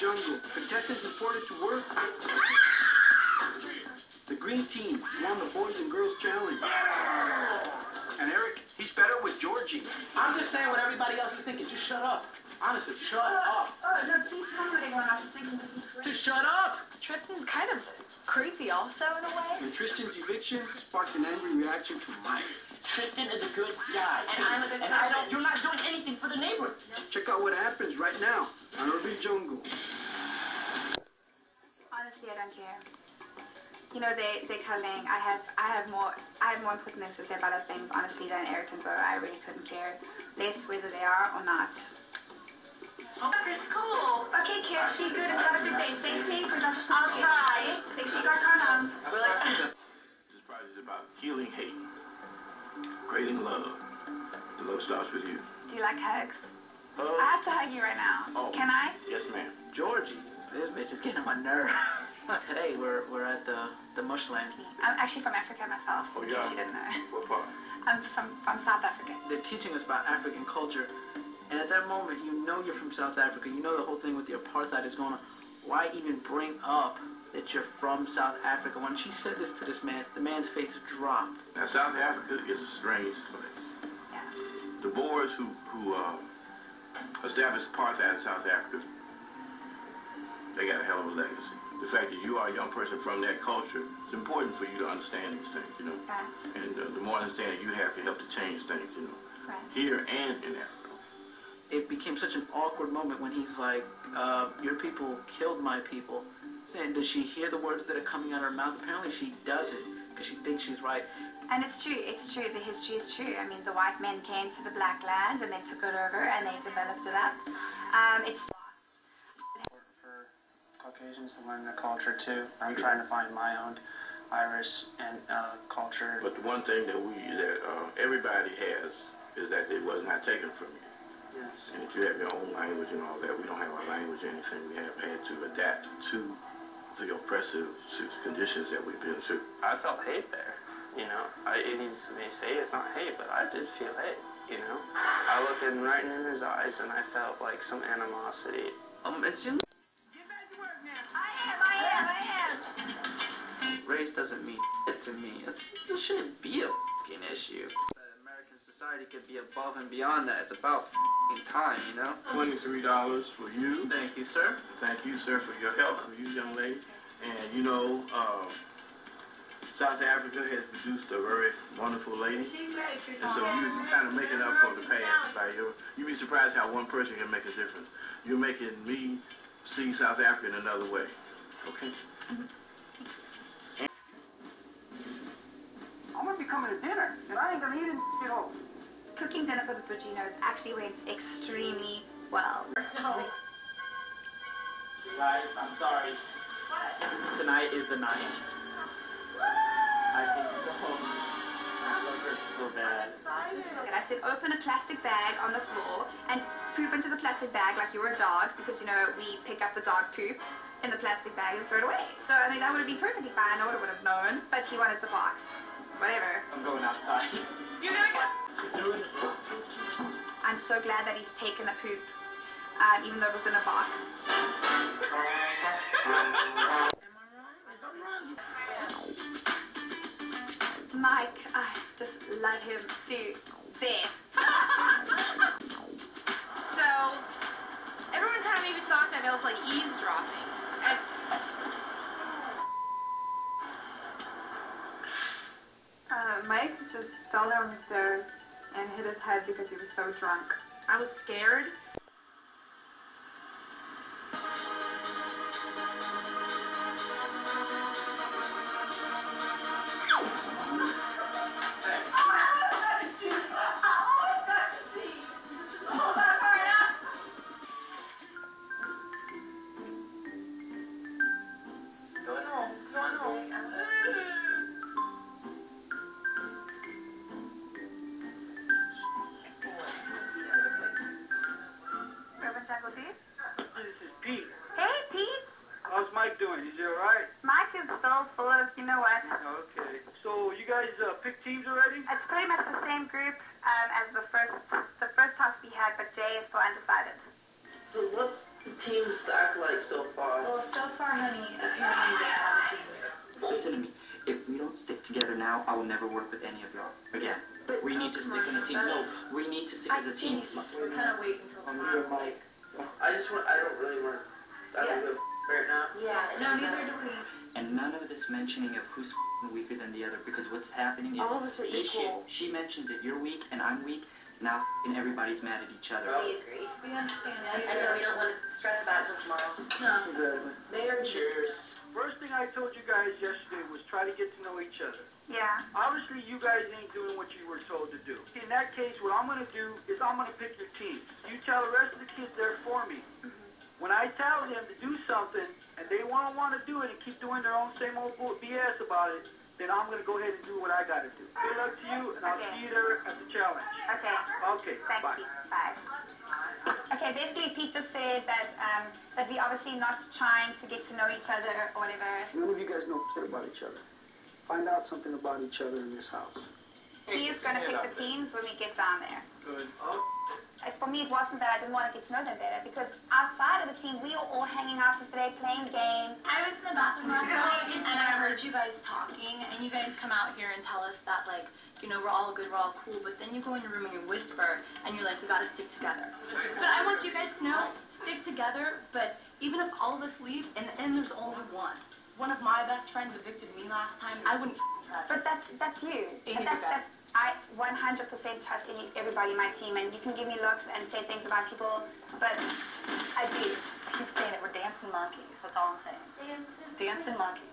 jungle. Contestants reported to work. The green team won the boys and girls challenge. And Eric, he's better with Georgie. I'm just saying what everybody else is thinking. Just shut up. Honestly, shut up. No, please tell me what anyone else is thinking. This is great. Just shut up. Tristan's kind of creepy also, in a way. And Tristan's eviction sparked an angry reaction from Mike. Tristan is a good guy. And I'm a good guy. You're not doing anything for the neighborhood. Check out what happens right now on Urban Jungle. Honestly, I don't care. You know, they're culling. I have more important things to say about other things, honestly, than Eric and Bo. I really couldn't care less whether they are or not. After school. Okay, kids, be good and have a good day. Stay safe and don't I'll try. Make sure you got condoms. This project is about healing hate, creating love. The love starts with you. Do you like hugs? I have to hug you right now. Oh. Can I? Yes, ma'am. Georgie, this bitch is getting on my nerve. Today we're at the Mush Land. I'm actually from Africa myself. Oh, in yeah? case you didn't know. What part? I'm from South Africa. They're teaching us about African culture, and at that moment, you know you're from South Africa. You know the whole thing with the apartheid is going on. Why even bring up that you're from South Africa? When she said this to this man, the man's face dropped. Now, South Africa is a strange place. Yeah. The Boers who established apartheid in South Africa, they got a hell of a legacy. The fact that you are a young person from that culture, it's important for you to understand these things, you know. Right. And the more understanding you have can help to change things, you know. Right. Here and in Africa. It became such an awkward moment when he's like, your people killed my people. And does she hear the words that are coming out of her mouth? Apparently she doesn't, because she thinks she's right. And it's true, the history is true. I mean, the white men came to the black land and they took it over and they developed it up. It's lost. For Caucasians to learn their culture too. I'm trying to find my own Irish and culture. But the one thing that everybody has is that it was not taken from you. Yes. And if you have your own language and all that, we don't have our language or anything. We have had to adapt to the oppressive conditions that we've been through. I felt hate there, you know. It may say it's not hate, but I did feel hate, you know. I looked him right in his eyes and I felt like some animosity. It's you. Get back to work now. I am. Race doesn't mean shit to me. It shouldn't be a fucking issue. American society could be above and beyond that. It's about fucking time, you know? $23 for you. Thank you, sir. Thank you, sir, for your help, for you, young lady. And, you know, South Africa has produced a very wonderful lady. And so you're kind of making up for the past. You'd be surprised how one person can make a difference. You're making me see South Africa in another way. Okay? I'm gonna be coming to dinner, and I ain't gonna eat it at all. Cooking dinner for the Buginos actually went extremely well. Guys, I'm sorry. Tonight is the night. I think so. I love her so bad. And I said, open a plastic bag on the floor and poop into the plastic bag like you were a dog, because, you know, we pick up the dog poop in the plastic bag and throw it away. So, I mean, that would have been perfectly fine. I would have known, but he wanted the box. Whatever. I'm going outside. You're gonna go. She's doing it. I'm so glad that he's taken the poop, even though it was in a box. Mike, I just love him to death. So, everyone kind of maybe thought that I was like eavesdropping. And Mike just fell down the stairs and hit his head because he was so drunk. I was scared. Mike doing? Is he alright? Mike is still full of, you know what? Okay. So you guys picked teams already? It's pretty much the same group as the first task we had, but Jay is still undecided. So what's the team the stack like so far? Well, so far, honey, apparently they have a team. Listen to me. If we don't stick together now, I will never work with any of y'all again. But We need to stick on a team. No, we need to stick as a team. We're kind of waiting until I'm tomorrow. here, Mike. I don't really want. I don't give a right now. Yeah, no, neither do we. And none of this mentioning of who's weaker than the other, because what's happening is All of us are this equal. shit, she mentions that you're weak and I'm weak, now everybody's mad at each other. We agree. We understand. And so we don't want to stress about it until tomorrow. No. Exactly. They are Cheers. First thing I told you guys yesterday was try to get to know each other. Yeah. Obviously, you guys ain't doing what you were told to do. In that case, what I'm going to do is I'm going to pick your teams. You tell the rest of the kids they're for me. When I tell them to do something and they want to do it and keep doing their own same old BS about it, then I'm going to go ahead and do what I got to do. Good luck to you, and I'll see you there at the challenge. Okay. Okay, Thanks, bye. Pete. Bye. Okay, basically Pete just said that that we obviously not trying to get to know each other or whatever. None of you guys know shit about each other. Find out something about each other in this house. He's going to pick the teams when we get down there. Good. For me, it wasn't that I didn't want to get to know them better, because outside of the team, we were all hanging out yesterday, playing games. I was in the bathroom last night, and I heard you guys talking, and you guys come out here and tell us that, like, you know, we're all good, we're all cool, but then you go in your room and you whisper, and you're like, we gotta stick together. But I want you guys to know, stick together, but even if all of us leave, in the end, there's only one. One of my best friends evicted me last time, I wouldn't trust. But that's you. Amy, And that's I 100% trust everybody in my team, and you can give me looks and say things about people, but I do. Keep saying it. We're dancing monkeys. That's all I'm saying. Dancing monkeys.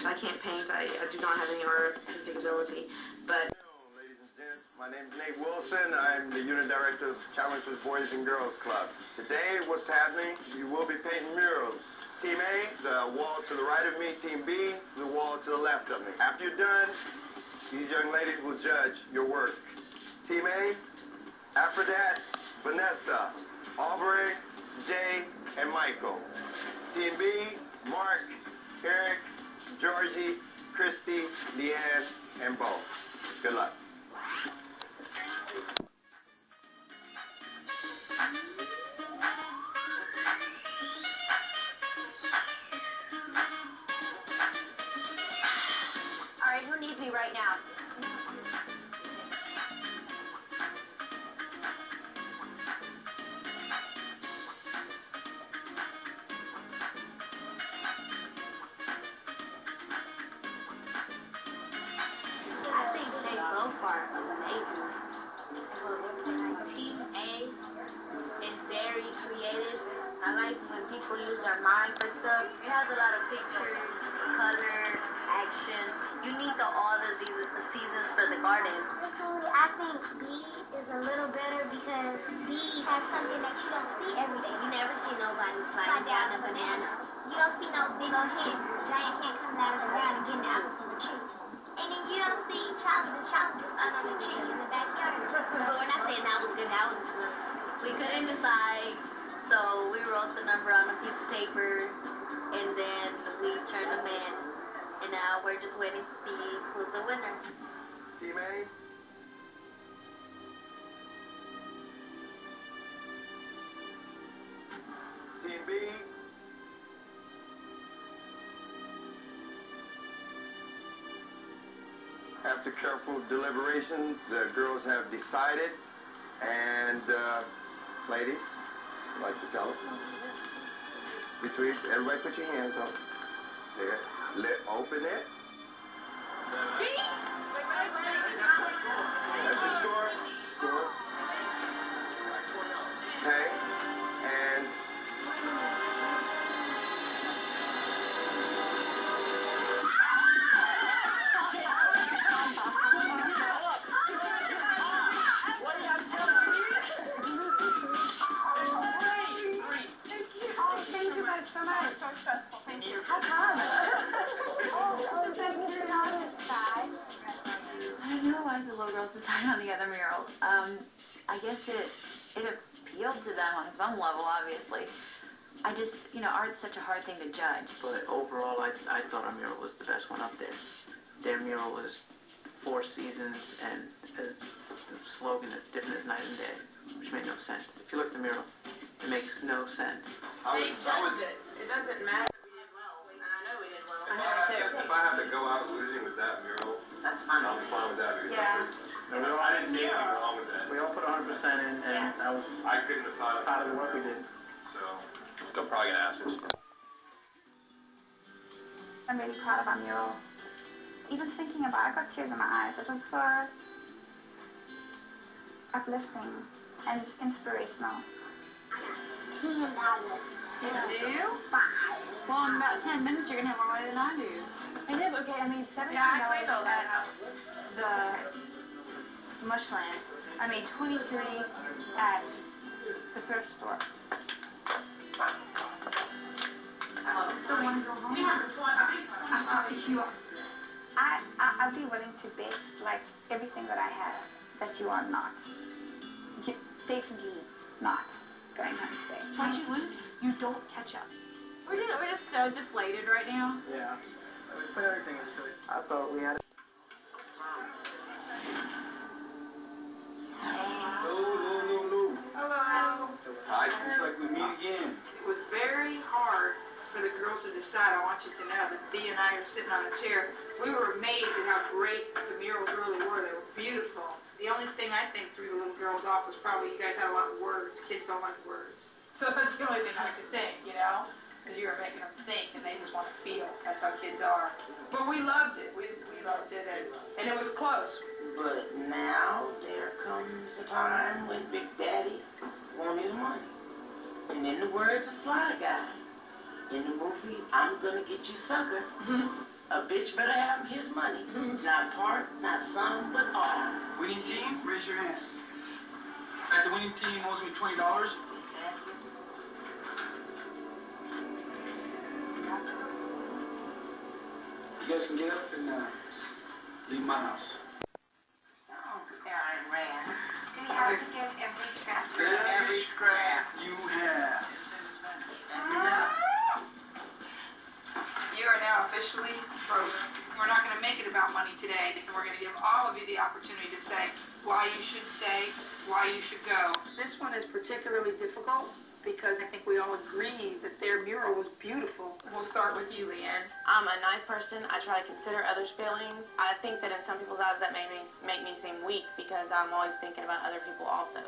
I can't paint. I do not have any artistic ability, but... Ladies and gents, my name is Nate Wilson. I'm the unit director of Challengers Boys and Girls Club. Today, what's happening? You will be painting murals. Team A, the wall to the right of me. Team B, the wall to the left of me. After you're done, these young ladies will judge your work. Team A, Aphrodite, Vanessa, Aubrey, Jay, and Michael. Team B, Mark, Eric, Georgie, Christy, Leanne, and Bo. Good luck. All right, who needs me right now? I think they so far amazing. Team A is very creative. I like when people use their mind for stuff. It has a lot of pictures, color, action. You need all of these seasons for the garden. Personally, I think B is a little better because B has something that you don't see every day. You never see nobody sliding down a banana. You don't see no big old head, giant cat coming out of the ground and getting apples from the tree. And then you don't see challenges starting on the tree in the backyard. But we're not saying that was good, that was good. We couldn't decide, so we wrote the number on a piece of paper, and then we turned them in. And now we're just waiting to see who's the winner. Team A. Team B. After careful deliberation, the girls have decided, and ladies, I'd like to tell them. Between everybody, put your hands up. There. Open it. That's your score. Score. Okay. And Thank you guys so much. So stressful. Thank you. How come? Thank you. I don't know why the little girls decided on the other mural. I guess it appealed to them on some level, obviously. I just, you know, art's such a hard thing to judge. But overall, I thought our mural was the best one up there. Their mural was 4 seasons, and the slogan is different as night and day, which made no sense. If you look at the mural, it makes no sense. It doesn't matter if we did well, and I know we did well. I know too. If I have to go out losing with that mural, That's fine. I'll be fine with that. Yeah. I didn't see anything wrong with that. We all put 100% in, and I couldn't have thought proud of the work we did. So, they're probably gonna ask us. I'm really proud of our mural. Even thinking about it, I got tears in my eyes. It was so uplifting and inspirational. You do? Well, in about 10 minutes, you're going to have more money than I do. I know, but okay, I made $17 at the Mush Land. I made 23 at the thrift store. Still want to go home. I'd be willing to bet, like, everything that I have, that you are not. You're definitely not going home today. Once you lose, you don't catch up. We're just so deflated right now. Yeah. We put everything into it. I thought we had it. No. Hello. Hi, looks like we meet again. It was very hard for the girls to decide. I want you to know that Dee and I are sitting on a chair. We were amazed at how great the murals really were. They were beautiful. The only thing I think threw the little girls off was probably you guys had a lot of words. Kids don't like words. So that's the only thing I could think, you know? Because you were making them think and they just want to feel. That's how kids are. But we loved it. We loved it. And it was close. But now there comes a time when Big Daddy wants his money. And in the words of Fly Guy, in the movie I'm Gonna Get You Sucker, a bitch better have his money. Not part, not some, but all. Winning team, raise your hand. The winning team owes me $20. You guys can get up and leave my house. Do we have to give every scrap? Every scrap you have. You are now officially broke. We're not going to make it about money today, and we're going to give all of you the opportunity to say why you should stay, why you should go. This one is particularly difficult because I think we all agree that their mural was beautiful. We'll start with you, Leanne. I'm a nice person. I try to consider others' feelings. I think that in some people's eyes that make me seem weak because I'm always thinking about other people also.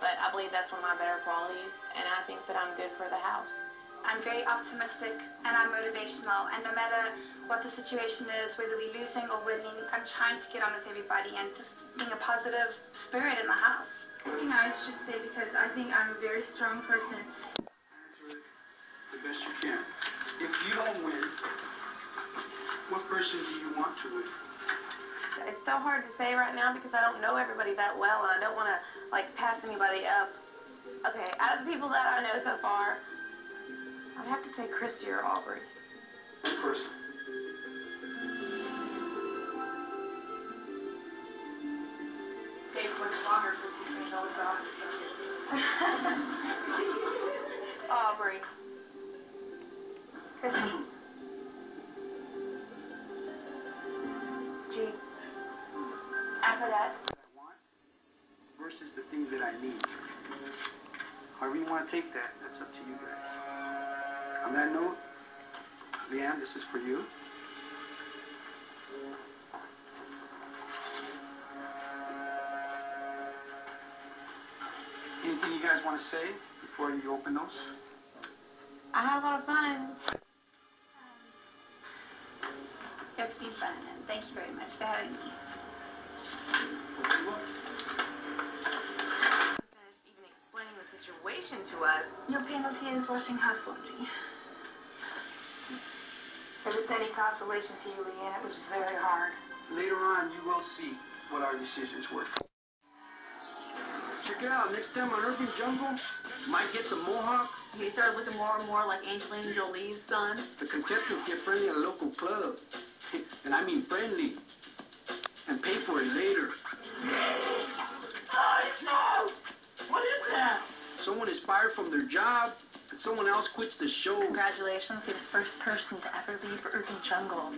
But I believe that's one of my better qualities, and I think that I'm good for the house. I'm very optimistic and I'm motivational, and no matter what the situation is, whether we're losing or winning, I'm trying to get on with everybody and just being a positive spirit in the house. You know, I should say, because I think I'm a very strong person. Answer it the best you can. If you don't win, what person do you want to win? It's so hard to say right now because I don't know everybody that well, and I don't want to, like, pass anybody up. Okay, out of the people that I know so far, I'd have to say Christy or Aubrey. One person. Take much longer because you know it's Aubrey. Christy. G. After that. I want versus the things that I need. However you want to take that, that's up to you guys. On that note, Leanne, this is for you. Anything you guys want to say before you open those? I had a lot of fun. It's been fun, and thank you very much for having me. Finished even explaining the situation to us. Your penalty is washing house laundry. If it's any consolation to you, Leanne, it was very hard. Later on, you will see what our decisions were. Check it out. Next time on Urban Jungle, Mike gets a mohawk. He started looking more and more like Angelina Jolie's son. The contestants get friendly at a local club. And I mean friendly. And pay for it later. No! What is that? Someone is fired from their job, and someone else quits the show. Congratulations, you're the first person to ever leave Urban Jungle.